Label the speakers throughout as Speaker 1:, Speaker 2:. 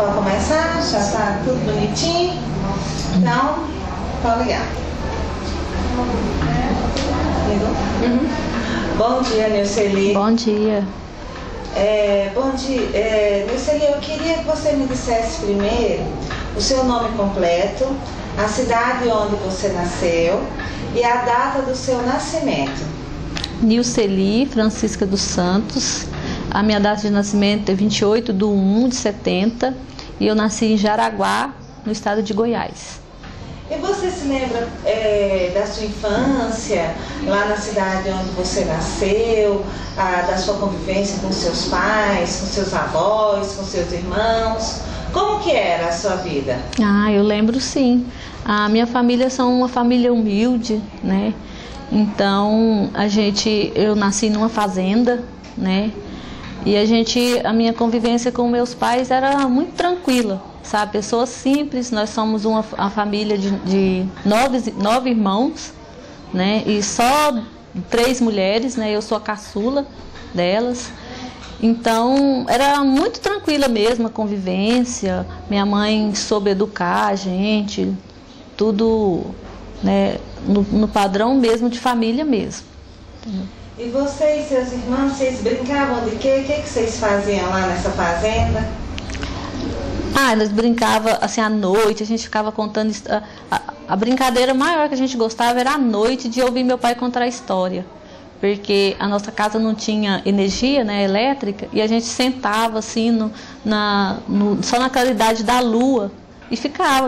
Speaker 1: Pode começar, já está tudo bonitinho. Então, pode ligar. Bom dia, Nilceli.
Speaker 2: Bom dia.
Speaker 1: Bom dia. Nilceli, eu queria que você me dissesse primeiro o seu nome completo, a cidade onde você nasceu e a data do seu nascimento.
Speaker 2: Nilceli Francisca dos Santos. A minha data de nascimento é 28/1/70 e eu nasci em Jaraguá, no estado de Goiás.
Speaker 1: E você se lembra da sua infância, lá na cidade onde você nasceu, da sua convivência com seus pais, com seus avós, com seus irmãos? Como que era a sua vida?
Speaker 2: Eu lembro sim. A minha família são uma família humilde, né? Então, eu nasci numa fazenda, né? E a minha convivência com meus pais era muito tranquila, sabe? Pessoas simples. Nós somos uma família de nove irmãos, né? E só 3 mulheres, né? Eu sou a caçula delas. Então, era muito tranquila mesmo a convivência. Minha mãe soube educar a gente, tudo, né? No padrão mesmo de família mesmo. Entendeu?
Speaker 1: E você e seus irmãos, vocês brincavam de quê? O que vocês faziam lá nessa fazenda?
Speaker 2: Nós brincava assim à noite, a gente ficava contando. A brincadeira maior que a gente gostava era à noite de ouvir meu pai contar a história. Porque a nossa casa não tinha energia, né, elétrica, e a gente sentava assim só na claridade da lua. E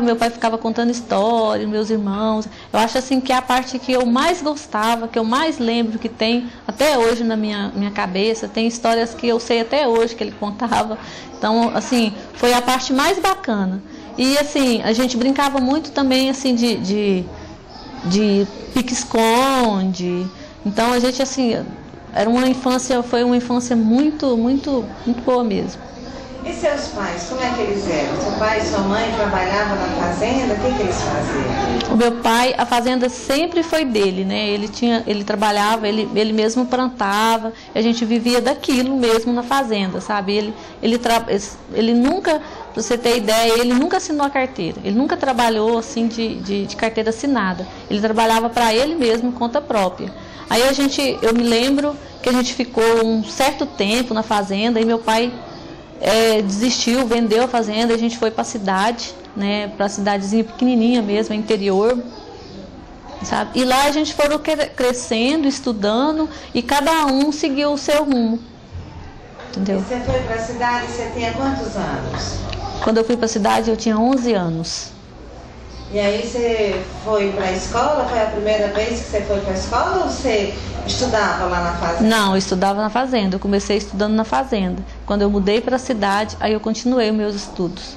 Speaker 2: meu pai ficava contando história, meus irmãos. Eu acho assim que é a parte que eu mais gostava, que eu mais lembro, que tem até hoje na minha cabeça. Tem histórias que eu sei até hoje que ele contava. Então, assim, foi a parte mais bacana. E assim, a gente brincava muito também assim de pique-esconde. Então a gente assim, foi uma infância muito, muito, muito boa mesmo.
Speaker 1: E seus pais, como é que eles eram? Seu pai e sua mãe trabalhavam na fazenda? O que eles faziam?
Speaker 2: O meu pai, a fazenda sempre foi dele, né? Ele trabalhava, ele mesmo plantava, a gente vivia daquilo mesmo na fazenda, sabe? Ele nunca, pra você ter ideia, ele nunca assinou a carteira. Ele nunca trabalhou assim de carteira assinada. Ele trabalhava para ele mesmo, conta própria. Aí eu me lembro que a gente ficou um certo tempo na fazenda e meu pai desistiu, vendeu a fazenda, a gente foi para a cidade, né, para a cidadezinha pequenininha mesmo, interior, sabe? E lá a gente foi crescendo, estudando e cada um seguiu o seu rumo, entendeu?
Speaker 1: E você foi para a cidade, você tinha quantos anos?
Speaker 2: Quando eu fui para a cidade eu tinha 11 anos.
Speaker 1: E aí você foi para a escola? Foi a primeira vez que você foi para a escola ou você estudava lá na fazenda?
Speaker 2: Não, eu estudava na fazenda. Eu comecei estudando na fazenda. Quando eu mudei para a cidade, aí eu continuei os meus estudos.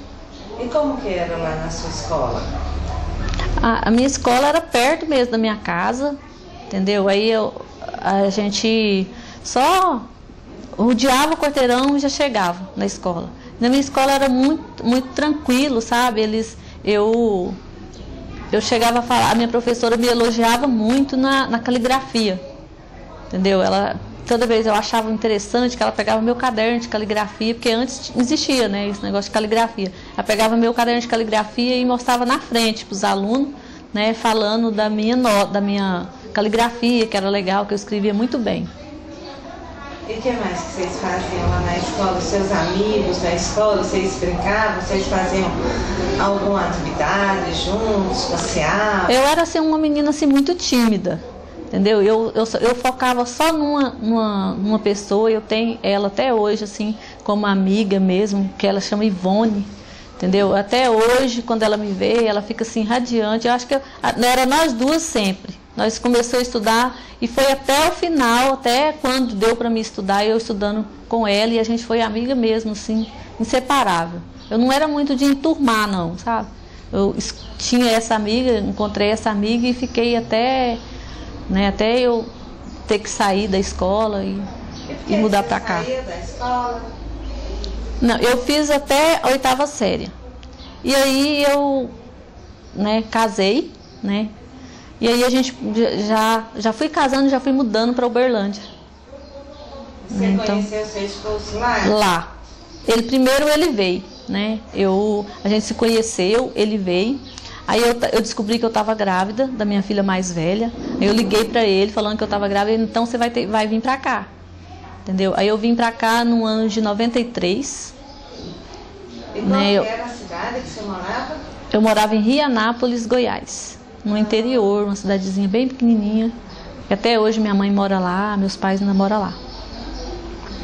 Speaker 1: E como que era lá na sua escola?
Speaker 2: A minha escola era perto mesmo da minha casa, entendeu? Aí a gente só rodeava o quarteirão e já chegava na escola. Na minha escola era muito, muito tranquilo, sabe? Eu chegava a falar, a minha professora me elogiava muito na caligrafia, entendeu? Toda vez eu achava interessante que ela pegava meu caderno de caligrafia, porque antes existia, né, esse negócio de caligrafia. Ela pegava meu caderno de caligrafia e mostrava na frente para os alunos, né, falando da minha caligrafia, que era legal, que eu escrevia muito bem.
Speaker 1: E o que mais que vocês faziam lá na escola? Os seus amigos da escola, vocês brincavam? Vocês faziam alguma atividade juntos, passeavam? Eu
Speaker 2: era assim, uma menina assim, muito tímida, entendeu? Eu focava só numa pessoa. Eu tenho ela até hoje assim, como amiga mesmo, que ela chama Ivone, entendeu? Até hoje, quando ela me vê, ela fica assim radiante. Eu acho que era nós duas sempre. Nós começamos a estudar e foi até o final, até quando deu para mim estudar, eu estudando com ela, e a gente foi amiga mesmo, assim, inseparável. Eu não era muito de enturmar, não, sabe? Eu tinha essa amiga, encontrei essa amiga e fiquei até eu ter que sair da escola e mudar para cá.
Speaker 1: Você saía da escola?
Speaker 2: Não, eu fiz até a 8ª série. E aí eu, casei, né? E aí a gente já fui casando, já fui mudando para Uberlândia.
Speaker 1: Você conheceu seu esposo lá?
Speaker 2: Lá. Primeiro ele veio. né? A gente se conheceu, ele veio. Aí eu descobri que eu estava grávida da minha filha mais velha. Aí eu liguei para ele falando que eu estava grávida. Então você vai vir para cá, entendeu? Aí eu vim para cá no ano de 93.
Speaker 1: E qual era a cidade que você morava?
Speaker 2: Eu morava em Rianápolis, Goiás, no interior, uma cidadezinha bem pequenininha. Até hoje minha mãe mora lá, meus pais ainda moram lá.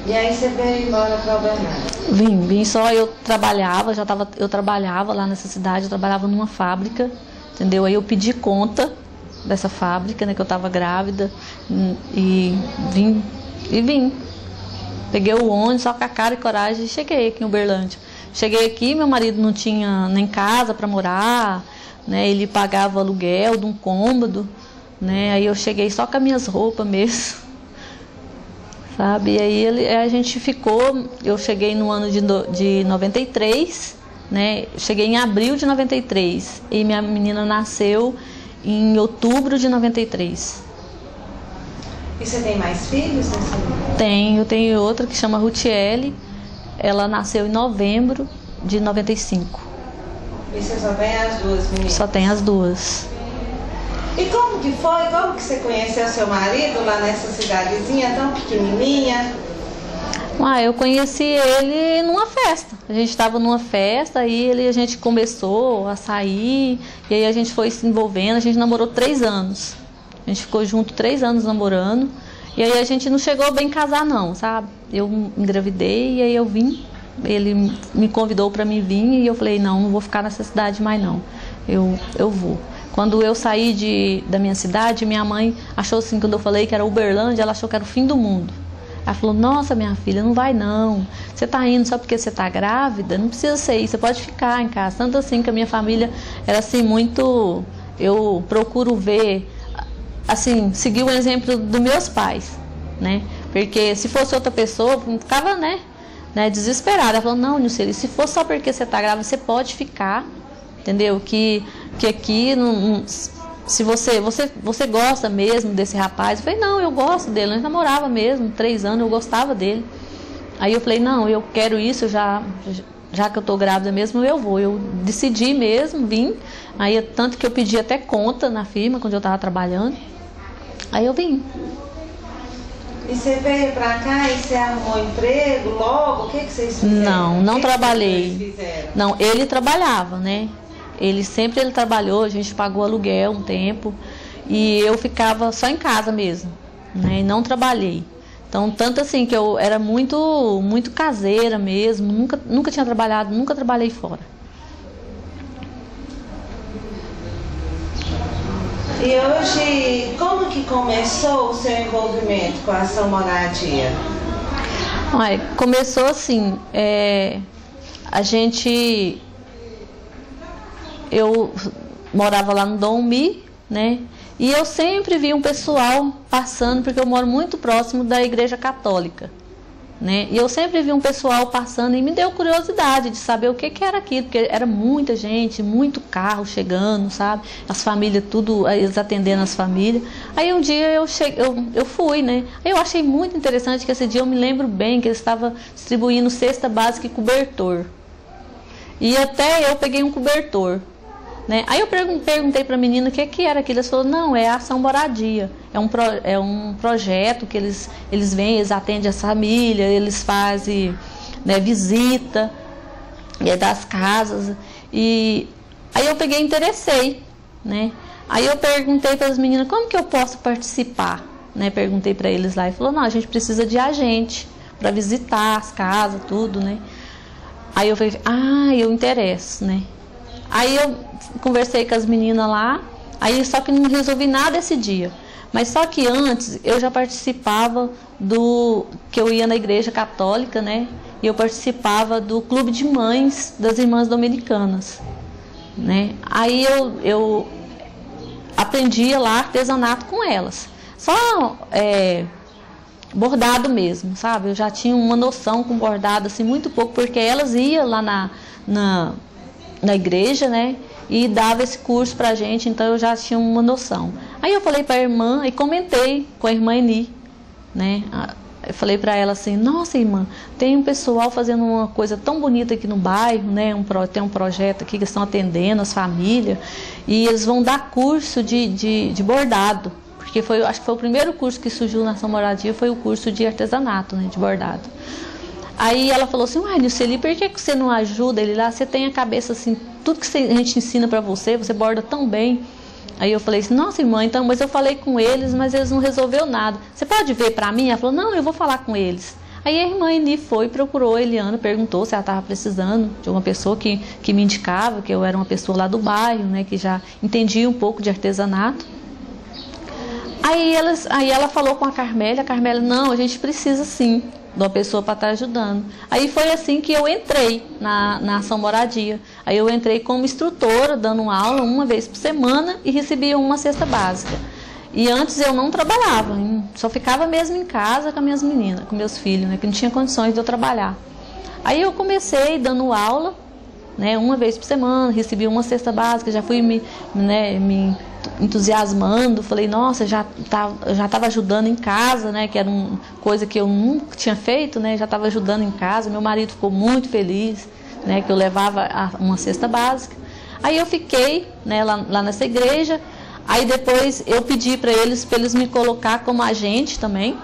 Speaker 1: E aí você veio embora para Uberlândia?
Speaker 2: Vim só, eu trabalhava, eu trabalhava lá nessa cidade, eu trabalhava numa fábrica, entendeu? Aí eu pedi conta dessa fábrica, né, que eu estava grávida, e vim. Peguei o ônibus, só com a cara e coragem, e cheguei aqui em Uberlândia. Cheguei aqui, meu marido não tinha nem casa para morar, né, ele pagava aluguel de um cômodo, né, aí eu cheguei só com as minhas roupas mesmo, sabe, e aí a gente ficou, eu cheguei no ano de 93, né, cheguei em abril de 93, e minha menina nasceu em outubro de 93.
Speaker 1: E você tem mais filhos?
Speaker 2: Eu tenho outra que chama Rutiele, ela nasceu em novembro de 95.
Speaker 1: E você só tem as duas meninas?
Speaker 2: Só tem as duas.
Speaker 1: E como que foi? Como que você conheceu seu marido lá nessa cidadezinha tão pequenininha?
Speaker 2: Eu conheci ele numa festa. A gente estava numa festa, aí a gente começou a sair, e aí a gente foi se envolvendo, a gente namorou 3 anos. A gente ficou junto 3 anos namorando, e aí a gente não chegou bem a casar não, sabe? Eu engravidei, e aí eu vim, ele me convidou para mim vir, e eu falei, não vou ficar nessa cidade mais não, eu vou. Quando eu saí da minha cidade, minha mãe achou assim, quando eu falei que era Uberlândia, ela achou que era o fim do mundo. Ela falou, nossa, minha filha, não vai não, você tá indo só porque você tá grávida? Não precisa ser isso, você pode ficar em casa. Tanto assim que a minha família era assim muito, eu procuro ver, assim, seguir o exemplo dos meus pais, né? Porque se fosse outra pessoa, ficava, né, desesperada. Ela falou, não, Nilceli, se for só porque você tá grávida, você pode ficar, entendeu? Que aqui, se você gosta mesmo desse rapaz. Eu falei, não, eu gosto dele, nós namorava mesmo, 3 anos, eu gostava dele. Aí eu falei, não, eu quero isso, já que eu tô grávida mesmo, eu vou. Eu decidi mesmo, vim. Aí, tanto que eu pedi até conta na firma, quando eu tava trabalhando. Aí eu vim.
Speaker 1: E você veio pra cá e você arrumou emprego logo? O que vocês fizeram?
Speaker 2: Não trabalhei. Não, ele trabalhava, né? Ele trabalhou, a gente pagou aluguel um tempo. E eu ficava só em casa mesmo, né? E não trabalhei. Então, tanto assim que eu era muito, muito caseira mesmo. Nunca tinha trabalhado, nunca trabalhei fora.
Speaker 1: E hoje, como que começou o seu envolvimento com a Ação Moradia?
Speaker 2: Começou assim, eu morava lá no Dom Mi, né? E eu sempre vi um pessoal passando, porque eu moro muito próximo da Igreja Católica, né? E eu sempre vi um pessoal passando e me deu curiosidade de saber o que era aquilo, porque era muita gente, muito carro chegando, sabe? As famílias, tudo, eles atendendo as famílias. Aí um dia eu fui, né? Aí eu achei muito interessante que esse dia eu me lembro bem que eles estavam distribuindo cesta básica e cobertor. E até eu peguei um cobertor, né? Aí eu perguntei para a menina o que era aquilo. Eles falaram, não, é a Ação Moradia. É um projeto que eles vêm, eles atendem as famílias, eles fazem, né, visita das casas. E aí eu peguei e interessei, né? Aí eu perguntei para as meninas, como que eu posso participar? Né? Perguntei para eles lá e falou, não, a gente precisa de agente para visitar as casas, tudo, né? Aí eu falei, eu interesso, né? Aí eu conversei com as meninas lá, aí só que não resolvi nada esse dia. Mas só que antes eu já participava que eu ia na Igreja Católica, né? E eu participava do Clube de Mães das Irmãs Dominicanas, né? Aí eu aprendia lá artesanato com elas. Só bordado mesmo, sabe? Eu já tinha uma noção com bordado, assim, muito pouco, porque elas iam lá na igreja, né? E dava esse curso pra gente, então eu já tinha uma noção. Aí eu falei pra irmã e comentei com a irmã Eni, né? Eu falei para ela assim, nossa irmã, tem um pessoal fazendo uma coisa tão bonita aqui no bairro, né? Tem um projeto aqui que estão atendendo as famílias e eles vão dar curso de bordado, porque acho que foi o primeiro curso que surgiu na Ação Moradia, foi o curso de artesanato, né? De bordado. Aí ela falou assim, uai, Nilceli, por que você não ajuda ele lá? Você tem a cabeça assim, tudo que a gente ensina para você borda tão bem. Aí eu falei assim, nossa irmã, então, mas eu falei com eles, mas eles não resolveram nada. Você pode ver para mim? Ela falou, não, eu vou falar com eles. Aí a irmã Eni foi, procurou a Eliana, perguntou se ela estava precisando de uma pessoa que me indicava, que eu era uma pessoa lá do bairro, né, que já entendia um pouco de artesanato. Aí ela falou com a Carmélia, não, a gente precisa sim de uma pessoa para estar ajudando. Aí foi assim que eu entrei na Ação Moradia. Aí eu entrei como instrutora, dando aula uma vez por semana e recebia uma cesta básica. E antes eu não trabalhava, só ficava mesmo em casa com as minhas meninas, com meus filhos, né, que não tinha condições de eu trabalhar. Aí eu comecei dando aula, né, uma vez por semana, recebi uma cesta básica, já fui me entusiasmando, falei, nossa, já estava ajudando em casa, né, que era uma coisa que eu nunca tinha feito, né, já estava ajudando em casa, meu marido ficou muito feliz, né, que eu levava uma cesta básica. Aí eu fiquei, né, lá nessa igreja, aí depois eu pedi para eles me colocar como agente também,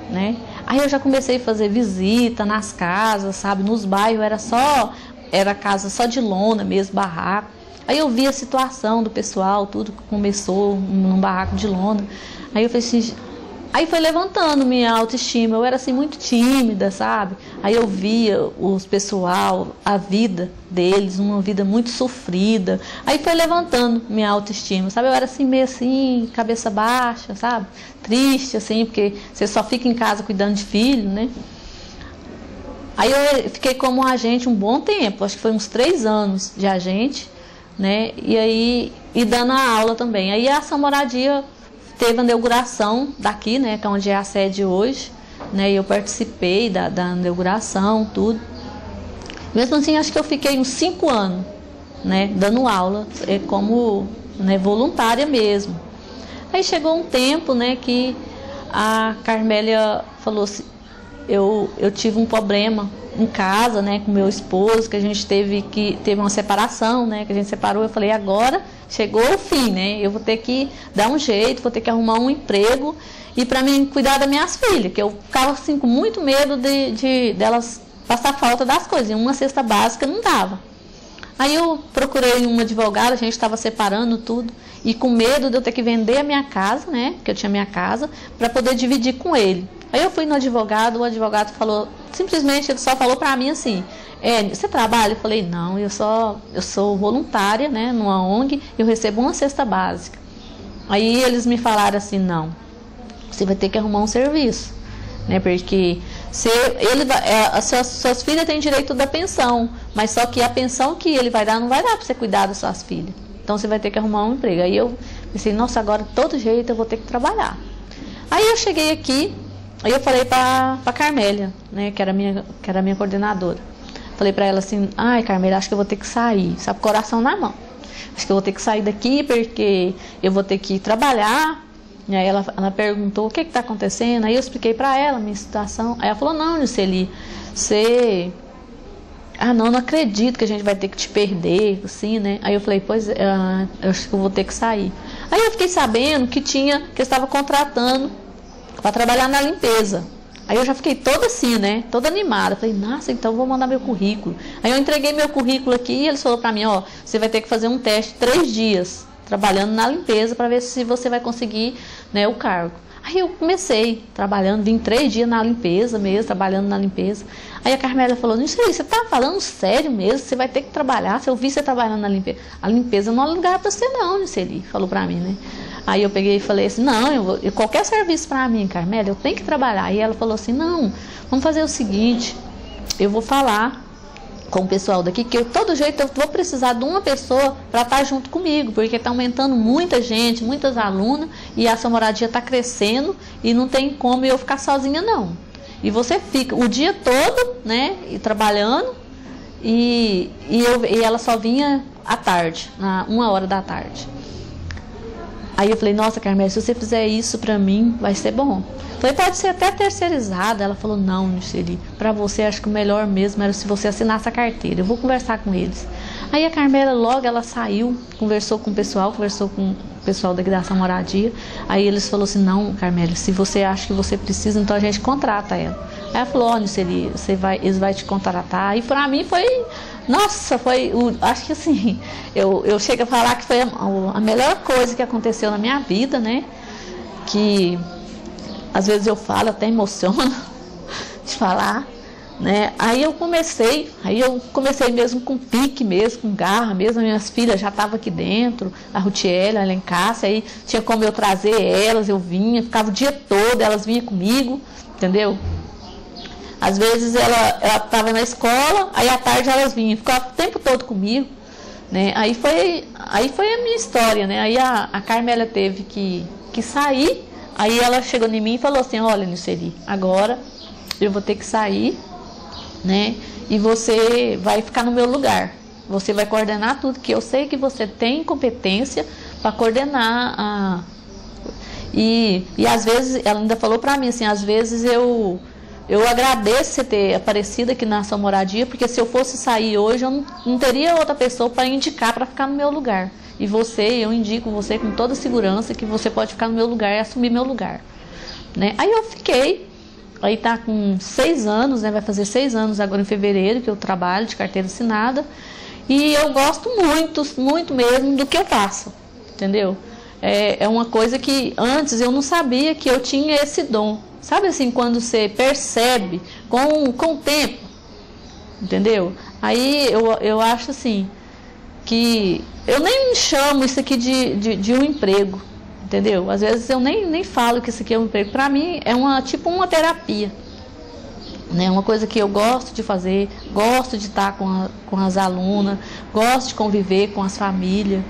Speaker 2: né, aí eu já comecei a fazer visita nas casas, sabe, nos bairros era casa só de lona mesmo, barraco. Aí eu vi a situação do pessoal, tudo que começou num barraco de lona. Aí eu falei assim, aí foi levantando minha autoestima. Eu era assim muito tímida, sabe? Aí eu via os pessoal, a vida deles, uma vida muito sofrida. Aí foi levantando minha autoestima, sabe? Eu era assim meio assim, cabeça baixa, sabe? Triste assim, porque você só fica em casa cuidando de filho, né? Aí eu fiquei como agente um bom tempo, acho que foi uns 3 anos de agente, né? E dando a aula também. Aí a Ação Moradia teve a inauguração daqui, né, que é onde é a sede hoje, né? E eu participei da inauguração, tudo. Mesmo assim, acho que eu fiquei uns 5 anos, né, dando aula, como, né, voluntária mesmo. Aí chegou um tempo, né, que a Carmélia falou assim, eu tive um problema em casa, né, com meu esposo, que a gente teve uma separação, né, que a gente separou. Eu falei, agora chegou o fim, né, eu vou ter que dar um jeito, vou ter que arrumar um emprego e para mim cuidar das minhas filhas, que eu ficava assim com muito medo delas passar falta das coisas, e uma cesta básica não dava. Aí eu procurei um advogado, a gente estava separando tudo, e com medo de eu ter que vender a minha casa, né, que eu tinha minha casa, para poder dividir com ele. Aí eu fui no advogado, o advogado falou, simplesmente ele só falou para mim assim, você trabalha? Eu falei, não, eu sou voluntária, né, numa ONG, eu recebo uma cesta básica. Aí eles me falaram assim, não, você vai ter que arrumar um serviço, né, porque suas filhas têm direito da pensão, mas só que a pensão que ele vai dar não vai dar para você cuidar das suas filhas. Então você vai ter que arrumar um emprego. Aí eu pensei, nossa, agora de todo jeito eu vou ter que trabalhar. Aí eu cheguei aqui, aí eu falei para a Carmélia, né, que era minha coordenadora. Falei para ela assim, ai Carmélia, acho que eu vou ter que sair, sabe, coração na mão. Acho que eu vou ter que sair daqui porque eu vou ter que trabalhar. E aí ela perguntou o que está acontecendo. Aí eu expliquei para ela a minha situação. Aí ela falou, não, Nilceli, você... não acredito que a gente vai ter que te perder, assim, né? Aí eu falei, pois, eu acho que eu vou ter que sair. Aí eu fiquei sabendo que eu estava contratando para trabalhar na limpeza. Aí eu já fiquei toda assim, né? Toda animada. Falei, nossa, então eu vou mandar meu currículo. Aí eu entreguei meu currículo aqui e eles falaram para mim, você vai ter que fazer um teste 3 dias trabalhando na limpeza para ver se você vai conseguir, né, o cargo. Aí eu comecei trabalhando, vim 3 dias na limpeza mesmo, trabalhando na limpeza. Aí a Carmélia falou, isso aí, você tá falando sério mesmo? Você vai ter que trabalhar? Se eu vi você trabalhando na limpeza. A limpeza não é lugar para você não, Nilceli, falou para mim, né? Aí eu peguei e falei assim, não, qualquer serviço para mim, Carmélia, eu tenho que trabalhar. Aí ela falou assim, não, vamos fazer o seguinte, eu vou falar com o pessoal daqui, que todo jeito eu vou precisar de uma pessoa para estar junto comigo, porque está aumentando muita gente, muitas alunas, e a Ação Moradia está crescendo e não tem como eu ficar sozinha não. E você fica o dia todo, né, trabalhando, e ela só vinha à tarde, na 1 hora da tarde. Aí eu falei, nossa, Carmélia, se você fizer isso pra mim, vai ser bom. Falei, pode ser até terceirizada. Ela falou, não, Niceli, pra você acho que o melhor mesmo era se você assinasse a carteira. Eu vou conversar com eles. Aí a Carmélia logo, ela saiu, conversou com o pessoal daqui da Ação Moradia. Aí eles falaram assim, não, Carmélia, se você acha que você precisa, então a gente contrata ela. Aí ela falou, ó, Niceli, eles vão te contratar. E pra mim foi... Nossa, acho que assim, eu chego a falar que foi a melhor coisa que aconteceu na minha vida, né? Que às vezes eu falo, até emociono de falar, né? Aí eu comecei mesmo com pique mesmo, com garra mesmo. As minhas filhas já estavam aqui dentro, a Rutiela, a Lencácia, aí tinha como eu trazer elas, eu vinha, ficava o dia todo, elas vinham comigo, entendeu? Às vezes ela estava na escola, aí à tarde elas vinham, ficavam o tempo todo comigo, né? Aí foi a minha história, né? Aí a Carmélia teve que sair, aí ela chegou em mim e falou assim, olha, Niceli, agora eu vou ter que sair, né? E você vai ficar no meu lugar. Você vai coordenar tudo, que eu sei que você tem competência para coordenar. E às vezes, ela ainda falou para mim assim, às vezes eu agradeço você ter aparecido aqui na Ação Moradia, porque se eu fosse sair hoje, eu não teria outra pessoa para indicar para ficar no meu lugar. E eu indico você com toda segurança que você pode ficar no meu lugar e assumir meu lugar, né? Aí eu fiquei, aí tá com 6 anos, né? Vai fazer 6 anos agora em fevereiro que eu trabalho de carteira assinada. E eu gosto muito, muito mesmo do que eu faço, entendeu? É uma coisa que antes eu não sabia que eu tinha esse dom. Sabe assim, quando você percebe com o tempo, entendeu? Aí eu acho assim, que eu nem chamo isso aqui de um emprego, entendeu? Às vezes eu nem falo que isso aqui é um emprego. Para mim é tipo uma terapia, né? Uma coisa que eu gosto de fazer, gosto de estar com as alunas, gosto de conviver com as famílias.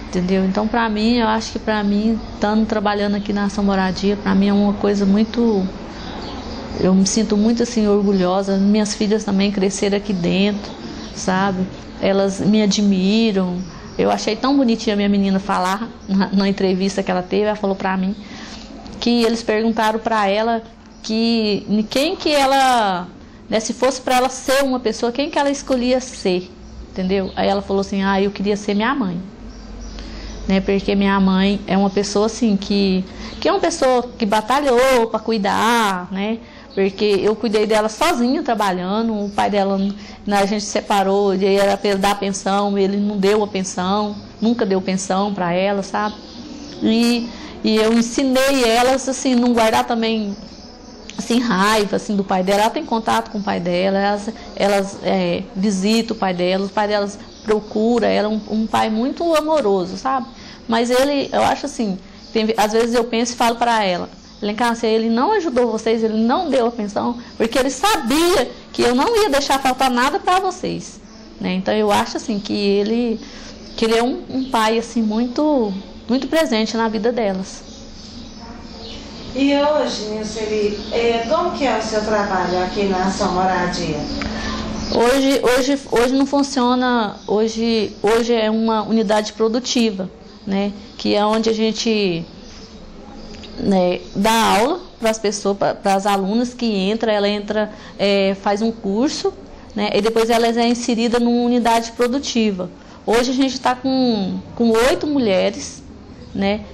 Speaker 2: Entendeu? Então, para mim, eu acho que estando trabalhando aqui na Ação Moradia, para mim é uma coisa muito... Eu me sinto muito, assim, orgulhosa. Minhas filhas também cresceram aqui dentro, sabe? Elas me admiram. Eu achei tão bonitinha a minha menina falar na entrevista que ela teve. Ela falou para mim que eles perguntaram para ela quem que ela... Né, se fosse para ela ser uma pessoa, quem que ela escolhia ser, entendeu? Aí ela falou assim, eu queria ser minha mãe. Né, porque minha mãe é uma pessoa assim que é uma pessoa que batalhou para cuidar, né? Porque eu cuidei dela sozinha trabalhando. O pai dela, a gente se separou, ele era para dar pensão, ele não deu a pensão, nunca deu pensão para ela, sabe? E eu ensinei elas assim, não guardar também assim raiva assim do pai dela. Ela tem contato com o pai dela, elas visitam o pai delas procura, ela é um pai muito amoroso, sabe? Mas eu acho assim, às vezes eu penso e falo para ela, Lencácia, ele não ajudou vocês, ele não deu a pensão, porque ele sabia que eu não ia deixar faltar nada para vocês, né? Então eu acho assim que ele é um pai assim muito, muito presente na vida delas.
Speaker 1: E hoje, Niceli, como que é o seu trabalho aqui na Ação Moradia?
Speaker 2: Hoje não funciona, hoje é uma unidade produtiva, né? Que é onde a gente, né, dá aula para as pessoas, para as alunas que ela entra, faz um curso, né? E depois ela é inserida numa unidade produtiva. Hoje a gente está com 8 mulheres, né?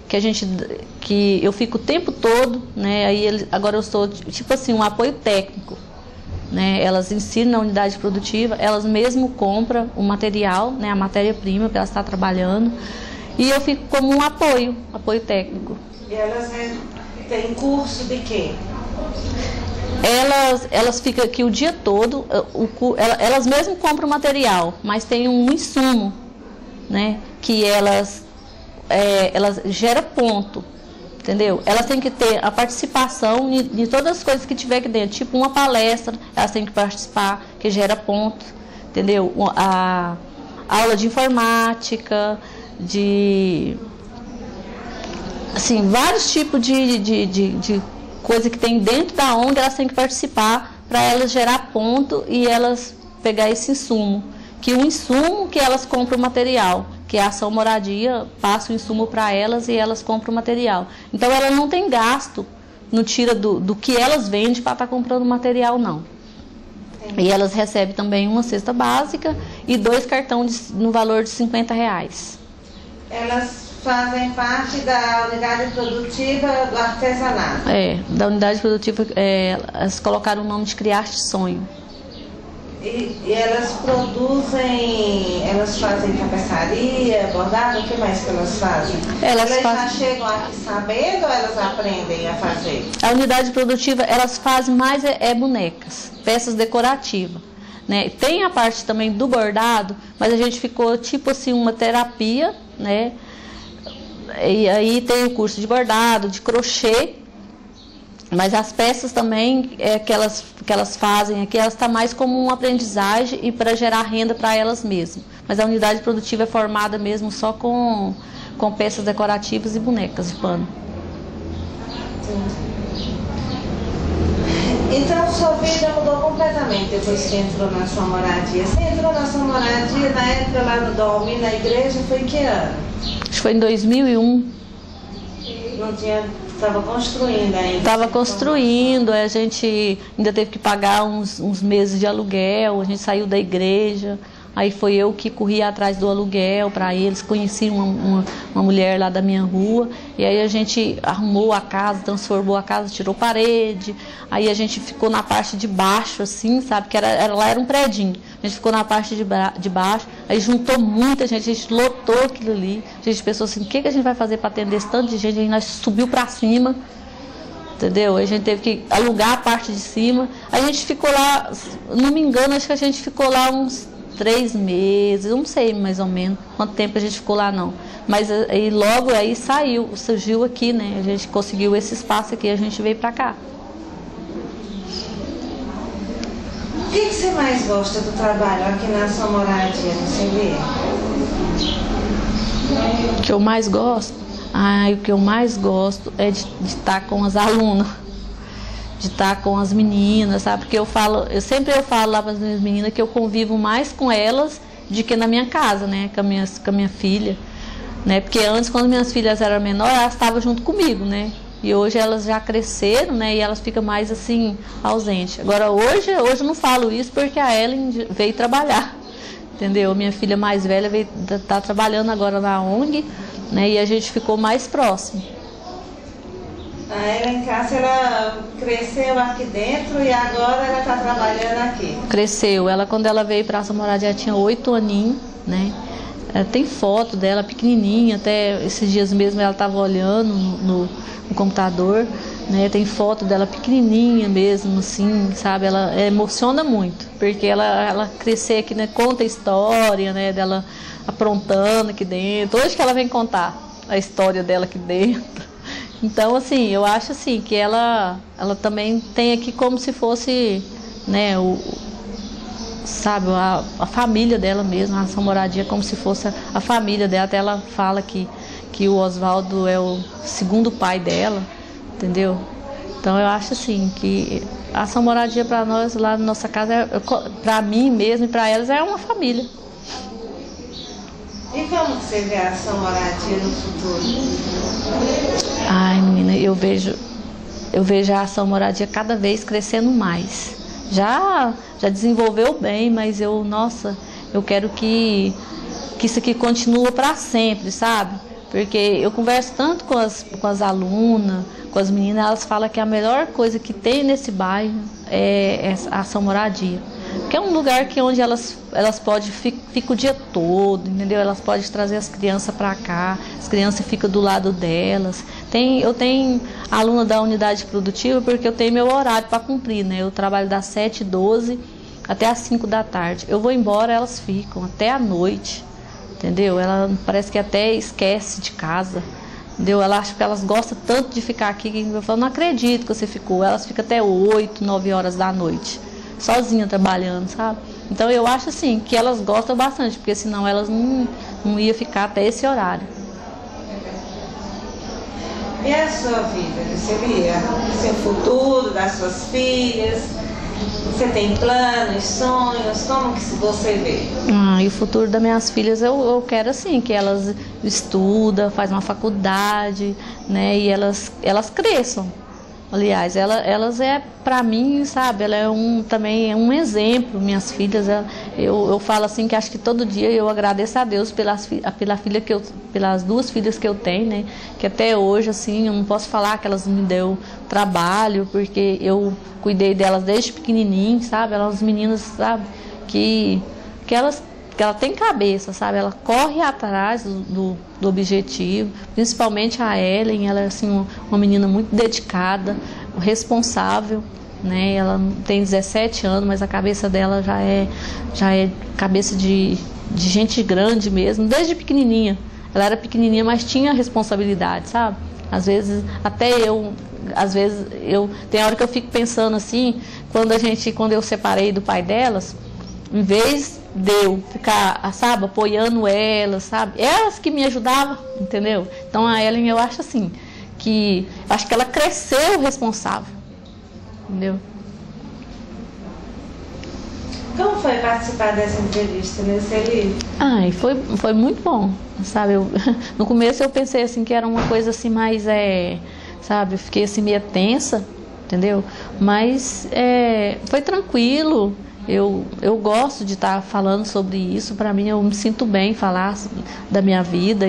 Speaker 2: Que eu fico o tempo todo, né? Agora eu sou tipo assim, um apoio técnico. Né, elas ensinam na unidade produtiva, elas mesmo compram o material, né, a matéria-prima para elas estar trabalhando, e eu fico como um apoio técnico.
Speaker 1: E elas têm curso de quê?
Speaker 2: Elas ficam aqui o dia todo, elas mesmo compram o material, mas tem um insumo, né, que elas geram ponto. Entendeu? Elas têm que ter a participação de todas as coisas que tiver aqui dentro. Tipo uma palestra, elas têm que participar, que gera ponto. Entendeu? A aula de informática, assim, vários tipos de coisa que tem dentro da ONG, elas têm que participar para elas gerar ponto e elas pegar esse insumo. Que o insumo que elas compram o material, que a Ação Moradia passa o insumo para elas e elas compram o material. Então ela não tem gasto, não tira do que elas vendem para estar comprando material, não. E elas recebem também uma cesta básica e 2 cartões no valor de R$50.
Speaker 1: Elas fazem parte da unidade produtiva do artesanato.
Speaker 2: Da unidade produtiva, elas colocaram o nome de Criaste Sonho.
Speaker 1: E elas produzem, elas fazem tapeçaria, bordado, o que mais que elas fazem? Elas já chegam aqui sabendo ou elas aprendem a fazer?
Speaker 2: A unidade produtiva, elas fazem mais bonecas, peças decorativas, né? Tem a parte também do bordado, mas a gente ficou tipo assim uma terapia, né? E aí tem o curso de bordado, de crochê. Mas as peças também que elas fazem aqui, elas estão mais como uma aprendizagem e para gerar renda para elas mesmas. Mas a unidade produtiva é formada mesmo só com peças decorativas e bonecas de pano.
Speaker 1: Então sua vida mudou completamente depois que entrou na Ação Moradia. Você entrou na Ação Moradia na época lá no Dalmi, na igreja, foi em que ano?
Speaker 2: Acho que foi em 2001.
Speaker 1: Não tinha... Estava construindo ainda.
Speaker 2: Estava construindo, a gente ainda teve que pagar uns meses de aluguel, a gente saiu da igreja, aí foi eu que corri atrás do aluguel para eles, conheci uma mulher lá da minha rua, e aí a gente arrumou a casa, transformou a casa, tirou parede, aí a gente ficou na parte de baixo, assim, sabe, que lá era um predinho, a gente ficou na parte de baixo, aí juntou muita gente, a gente lotou aquilo ali, a gente pensou assim, o que a gente vai fazer para atender esse tanto de gente, aí nós subiu para cima, entendeu? Aí a gente teve que alugar a parte de cima, aí a gente ficou lá, não me engano, acho que a gente ficou lá uns 3 meses, não sei mais ou menos quanto tempo a gente ficou lá não, mas aí logo aí surgiu aqui, né, a gente conseguiu esse espaço aqui, a gente veio pra cá.
Speaker 1: O que você mais gosta do trabalho aqui na Ação Moradia, você vê?
Speaker 2: O que eu mais gosto? O que eu mais gosto é de estar com as alunas, de estar com as meninas, sabe? Porque eu sempre falo lá para as minhas meninas que eu convivo mais com elas do que na minha casa, né? Com a minha filha, né? Porque antes, quando minhas filhas eram menores, elas estavam junto comigo, né? E hoje elas já cresceram, né? E elas ficam mais assim, ausentes. Agora hoje eu não falo isso porque a Ellen veio trabalhar, entendeu? Minha filha mais velha tá trabalhando agora na ONG, né? E a gente ficou mais próximo.
Speaker 1: A Ellen Cássia, ela cresceu aqui dentro e agora ela está trabalhando aqui.
Speaker 2: Cresceu. Ela, quando ela veio para a Ação Moradia, tinha 8 aninhos, né? Tem foto dela pequenininha, até esses dias mesmo ela estava olhando no computador, né? Tem foto dela pequenininha mesmo, assim, sabe? Ela emociona muito, porque ela crescer aqui, né? Conta a história, né? Dela aprontando aqui dentro. Hoje que ela vem contar a história dela aqui dentro. Então, assim, eu acho assim que ela também tem aqui como se fosse, né, sabe, a família dela mesmo, a Ação Moradia como se fosse a família dela. Até ela fala que o Oswaldo é o segundo pai dela, entendeu? Então eu acho assim que a Ação Moradia para nós lá na nossa casa, para mim mesmo e para elas, é uma família.
Speaker 1: E como você vê a Ação Moradia no futuro?
Speaker 2: Ai, menina, eu vejo a Ação Moradia cada vez crescendo mais. Já desenvolveu bem, mas eu quero que isso aqui continue para sempre, sabe? Porque eu converso tanto com as alunas, com as meninas, elas falam que a melhor coisa que tem nesse bairro é a Ação Moradia. Que é um lugar onde elas podem ficar o dia todo, entendeu? Elas podem trazer as crianças para cá, as crianças ficam do lado delas. Eu tenho aluna da unidade produtiva porque eu tenho meu horário para cumprir, né? Eu trabalho das 7h12 até as 5 da tarde. Eu vou embora, elas ficam até a noite, entendeu? Ela parece que até esquece de casa, entendeu? Ela acha que elas gostam tanto de ficar aqui que eu falo, não acredito que você ficou. Elas ficam até 8, 9 horas da noite. Sozinha trabalhando, sabe? Então eu acho assim que elas gostam bastante, porque senão elas não iam ficar até esse horário.
Speaker 1: E a sua vida, você via? O seu futuro, das suas filhas? Você tem planos, sonhos? Como que você vê?
Speaker 2: E o futuro das minhas filhas eu quero assim, que elas estudam, fazem uma faculdade, né? E elas cresçam. Aliás, elas para mim, sabe, ela também é um exemplo, minhas filhas. Eu falo assim que acho que todo dia eu agradeço a Deus pelas duas filhas que eu tenho, né? Que até hoje, assim, eu não posso falar que elas me deu trabalho, porque eu cuidei delas desde pequenininho, sabe? Elas meninas, sabe, que ela tem cabeça, sabe? Ela corre atrás do objetivo, principalmente a Ellen. Ela é assim, uma menina muito dedicada, responsável, né? Ela tem 17 anos, mas a cabeça dela já é cabeça de gente grande mesmo, desde pequenininha. Ela era pequenininha, mas tinha responsabilidade, sabe? Às vezes tem hora que eu fico pensando assim, quando eu separei do pai delas, em vez de eu ficar, sabe, apoiando elas, sabe, elas que me ajudavam, entendeu? Então a Ellen, eu acho assim, acho que ela cresceu responsável, entendeu?
Speaker 1: Como foi participar dessa entrevista nesse livro?
Speaker 2: Foi muito bom, sabe? No começo eu pensei assim que era uma coisa assim mais, sabe, eu fiquei assim meio tensa, entendeu? Mas foi tranquilo. Eu gosto de estar falando sobre isso. Para mim, eu me sinto bem falar da minha vida.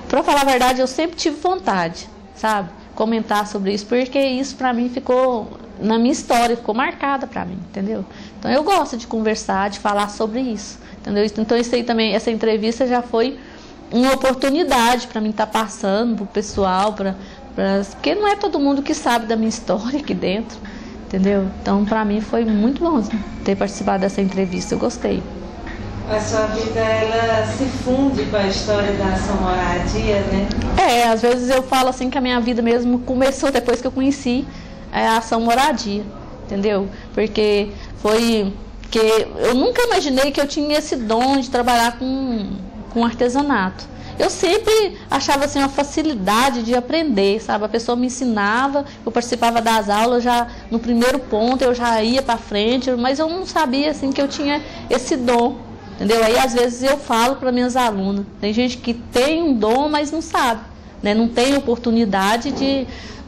Speaker 2: Para falar a verdade, eu sempre tive vontade, sabe, comentar sobre isso, porque isso para mim ficou na minha história, ficou marcada para mim, entendeu? Então eu gosto de conversar, de falar sobre isso, entendeu? Então isso aí também, essa entrevista já foi uma oportunidade para mim estar passando pro pessoal, porque não é todo mundo que sabe da minha história aqui dentro. Entendeu? Então, para mim foi muito bom ter participado dessa entrevista, eu gostei.
Speaker 1: A sua vida, ela se funde com a história da Ação Moradia, né?
Speaker 2: Às vezes eu falo assim que a minha vida mesmo começou depois que eu conheci a Ação Moradia, entendeu? Porque eu nunca imaginei que eu tinha esse dom de trabalhar com artesanato. Eu sempre achava assim uma facilidade de aprender, sabe? A pessoa me ensinava, eu participava das aulas, já no primeiro ponto eu já ia para frente, mas eu não sabia assim que eu tinha esse dom, entendeu? Aí às vezes eu falo para minhas alunas, tem gente que tem um dom, mas não sabe, né? Não tem oportunidade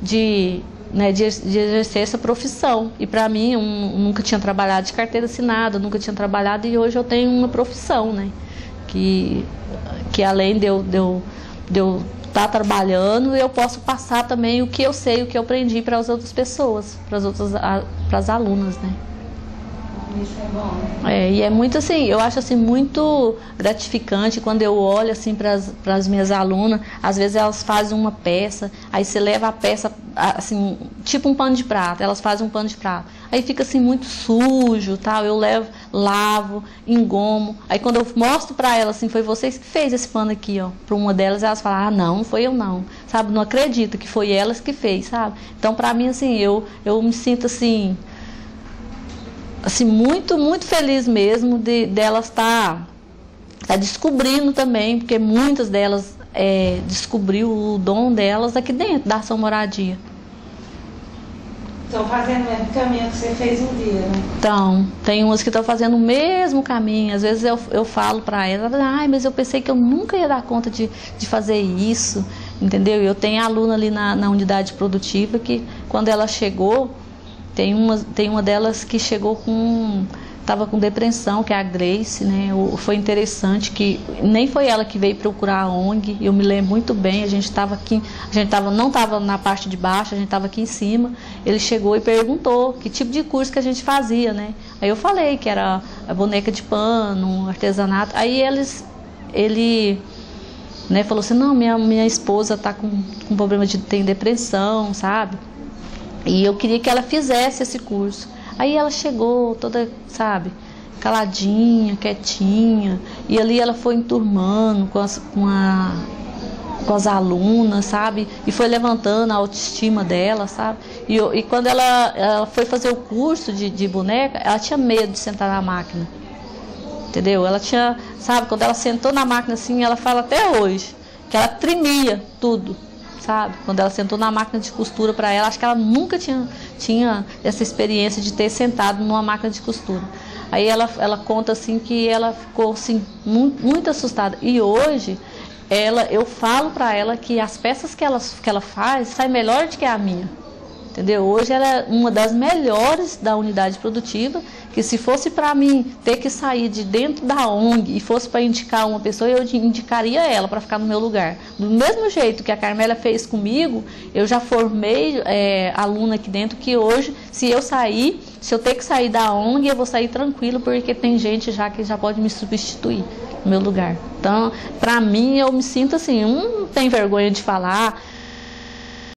Speaker 2: de exercer essa profissão. E para mim, eu nunca tinha trabalhado de carteira assinada, nunca tinha trabalhado, e hoje eu tenho uma profissão, né? Que além de eu estar trabalhando, eu posso passar também o que eu sei, o que eu aprendi para as outras pessoas, para as alunas, né?
Speaker 1: Isso é bom.
Speaker 2: E é muito assim, eu acho assim muito gratificante quando eu olho assim para as minhas alunas. Às vezes elas fazem uma peça, aí você leva a peça assim, tipo um pano de prato, elas fazem um pano de prato, aí fica assim muito sujo, tal. Eu lavo, engomo, aí quando eu mostro para elas assim, foi vocês que fez esse pano aqui, ó, para uma delas, elas falam, não foi eu não, sabe, não acredito que foi elas que fez, sabe? Então para mim assim, eu me sinto assim muito, muito feliz mesmo delas estar descobrindo também, porque muitas delas descobriu o dom delas aqui dentro da Ação Moradia.
Speaker 1: Estão fazendo o mesmo caminho que você fez um dia, né?
Speaker 2: Então, tem umas que estão fazendo o mesmo caminho. Às vezes eu falo para elas, mas eu pensei que eu nunca ia dar conta de fazer isso, entendeu? Eu tenho aluna ali na unidade produtiva que, quando ela chegou, tem uma delas que chegou estava com depressão, que é a Grace, né? Foi interessante que nem foi ela que veio procurar a ONG, eu me lembro muito bem, a gente estava aqui, não estava na parte de baixo, a gente estava aqui em cima. Ele chegou e perguntou que tipo de curso que a gente fazia, né? Aí eu falei que era a boneca de pano, artesanato. Aí ele né, falou assim, não, minha esposa está com problema tem depressão, sabe? E eu queria que ela fizesse esse curso. Aí ela chegou toda, sabe, caladinha, quietinha. E ali ela foi enturmando com as alunas, sabe? E foi levantando a autoestima dela, sabe? E quando ela foi fazer o curso de boneca, ela tinha medo de sentar na máquina. Entendeu? Ela tinha, sabe, quando ela sentou na máquina assim, ela fala até hoje, que ela tremia tudo. sabe? Quando ela sentou na máquina de costura para ela, acho que ela nunca tinha essa experiência de ter sentado numa máquina de costura. Aí ela conta assim que ela ficou assim, muito assustada. E hoje eu falo para ela que as peças que ela faz saem melhor do que a minha. Entendeu? Hoje ela é uma das melhores da unidade produtiva, que se fosse para mim ter que sair de dentro da ONG e fosse para indicar uma pessoa, eu indicaria ela para ficar no meu lugar. Do mesmo jeito que a Carmélia fez comigo, eu já formei aluna aqui dentro que hoje, se eu ter que sair da ONG, eu vou sair tranquilo, porque tem gente já que já pode me substituir no meu lugar. Então, para mim, eu me sinto assim, não tenho vergonha de falar,